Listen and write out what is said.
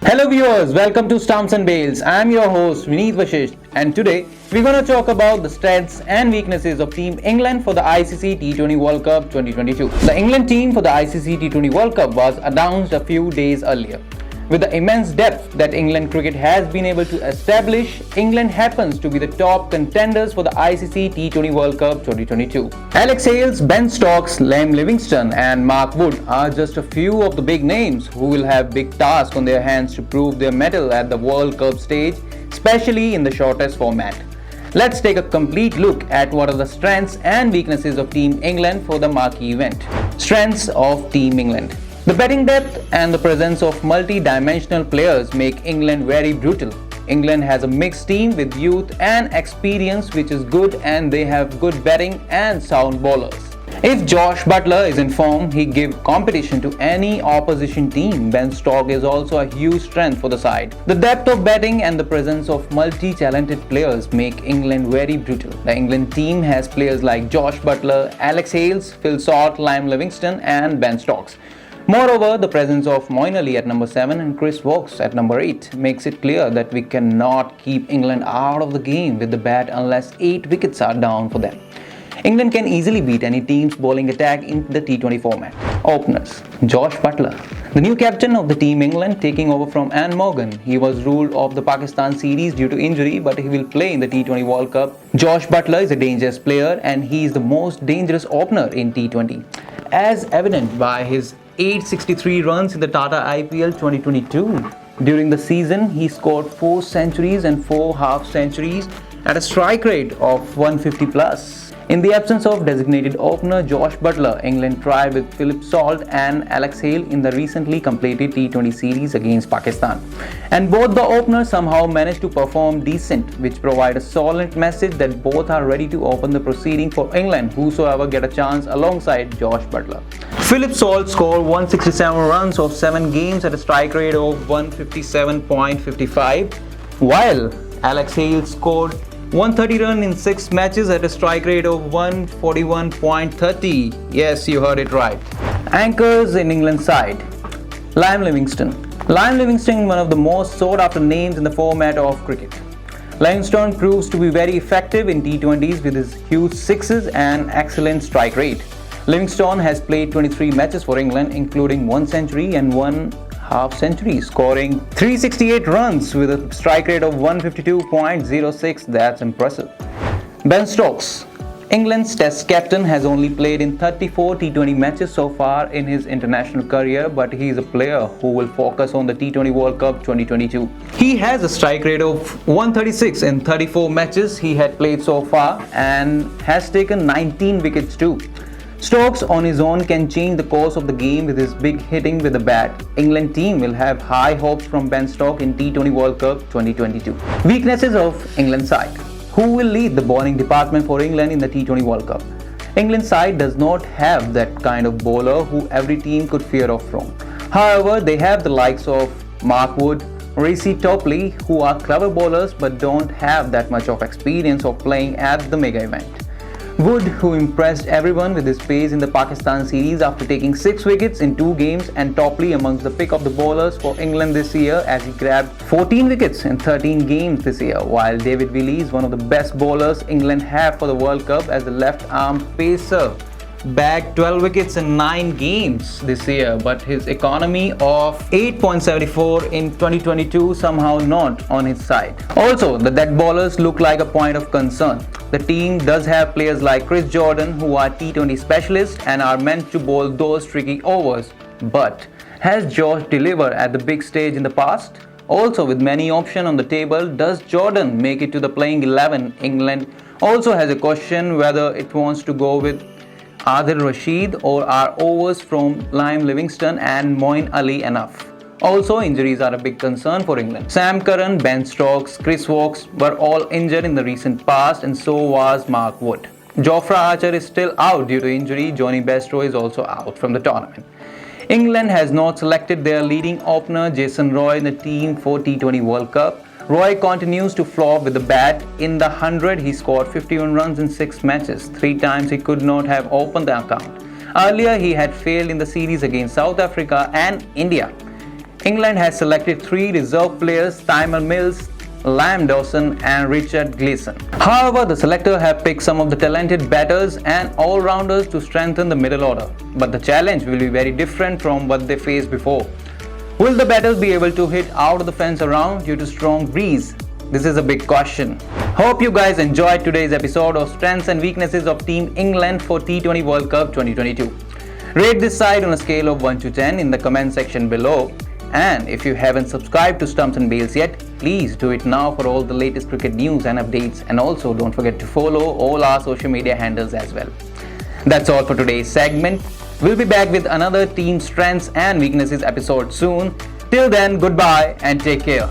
Hello viewers, welcome to Stumps and Bales. I'm your host Vineet Vashisht, and today we're going to talk about the strengths and weaknesses of Team England for the ICC T20 World Cup 2022. The England team for the ICC T20 World Cup was announced a few days earlier. With the immense depth that England cricket has been able to establish, England happens to be the top contenders for the ICC T20 World Cup 2022. Alex Hales, Ben Stokes, Liam Livingstone and Mark Wood are just a few of the big names who will have big tasks on their hands to prove their mettle at the World Cup stage, especially in the shortest format. Let's take a complete look at what are the strengths and weaknesses of Team England for the marquee event. Strengths of Team England. The batting depth and the presence of multi-dimensional players make England very brutal. England has a mixed team with youth and experience which is good, and they have good batting and sound bowlers. If Josh Buttler is in form, he gives competition to any opposition team. Ben Stokes is also a huge strength for the side. The depth of batting and the presence of multi-talented players make England very brutal. The England team has players like Josh Buttler, Alex Hales, Phil Salt, Liam Livingstone and Ben Stokes. Moreover, the presence of Moeen Ali at number 7 and Chris Woakes at number 8 makes it clear that we cannot keep England out of the game with the bat unless 8 wickets are down for them. England can easily beat any team's bowling attack in the T20 format. Openers. Josh Buttler, the new captain of the Team England, taking over from Ian Morgan. He was ruled off the Pakistan series due to injury, but he will play in the T20 World Cup. Josh Buttler is a dangerous player and he is the most dangerous opener in T20, as evident by his 863 runs in the Tata IPL 2022. During the season, he scored 4 centuries and 4 half centuries at a strike rate of 150 plus. In the absence of designated opener Josh Buttler, England tried with Phil Salt and Alex Hale in the recently completed T20 series against Pakistan. And both the openers somehow managed to perform decent, which provide a solid message that both are ready to open the proceeding for England whosoever get a chance alongside Josh Buttler. Philip Salt scored 167 runs of 7 games at a strike rate of 157.55, while Alex Hale scored 130 runs in 6 matches at a strike rate of 141.30. Yes, you heard it right. Anchors in England's side. Liam Livingstone. Liam Livingstone, one of the most sought after names in the format of cricket. Livingstone proves to be very effective in T20s with his huge sixes and excellent strike rate. Livingstone has played 23 matches for England, including 1 century and 1 half century, scoring 368 runs with a strike rate of 152.06. That's impressive. Ben Stokes. England's Test captain has only played in 34 T20 matches so far in his international career, but he is a player who will focus on the T20 World Cup 2022. He has a strike rate of 136 in 34 matches he had played so far and has taken 19 wickets too. Stokes on his own can change the course of the game with his big hitting with the bat. England team will have high hopes from Ben Stokes in T20 World Cup 2022. Weaknesses of England side. Who will lead the bowling department for England in the T20 World Cup? England side does not have that kind of bowler who every team could fear off from. However, they have the likes of Mark Wood, Reece Topley, who are clever bowlers but don't have that much of experience of playing at the mega event. Wood, who impressed everyone with his pace in the Pakistan series after taking 6 wickets in 2 games, and Topley amongst the pick of the bowlers for England this year as he grabbed 14 wickets in 13 games this year, while David Willey is one of the best bowlers England have for the World Cup as a left-arm pacer. Bagged 12 wickets in 9 games this year, but his economy of 8.74 in 2022 somehow not on his side. Also, the dead bowlers look like a point of concern. The team does have players like Chris Jordan who are T20 specialists and are meant to bowl those tricky overs, but has Josh delivered at the big stage in the past? Also, with many options on the table, does Jordan make it to the playing 11? England also has a question whether it wants to go with Adil Rashid or are overs from Liam Livingstone and Moeen Ali enough? Also, injuries are a big concern for England. Sam Curran, Ben Stokes, Chris Woakes were all injured in the recent past, and so was Mark Wood. Jofra Archer is still out due to injury. Johnny Bairstow is also out from the tournament. England has not selected their leading opener Jason Roy in the team for T20 World Cup. Roy continues to flop with the bat. In the 100, he scored 51 runs in 6 matches. 3 times he could not have opened the account. Earlier, he had failed in the series against South Africa and India. England has selected 3 reserve players: Tymal Mills, Liam Dawson and Richard Gleeson. However, the selector have picked some of the talented batters and all-rounders to strengthen the middle order. But the challenge will be very different from what they faced before. Will the batters be able to hit out of the fence around due to strong breeze? This is a big question. Hope you guys enjoyed today's episode of Strengths and Weaknesses of Team England for T20 World Cup 2022. Rate this side on a scale of 1 to 10 in the comment section below. And if you haven't subscribed to Stumps and Bales yet, please do it now for all the latest cricket news and updates. And also don't forget to follow all our social media handles as well. That's all for today's segment. We'll be back with another Team Strengths and Weaknesses episode soon. Till then, goodbye and take care.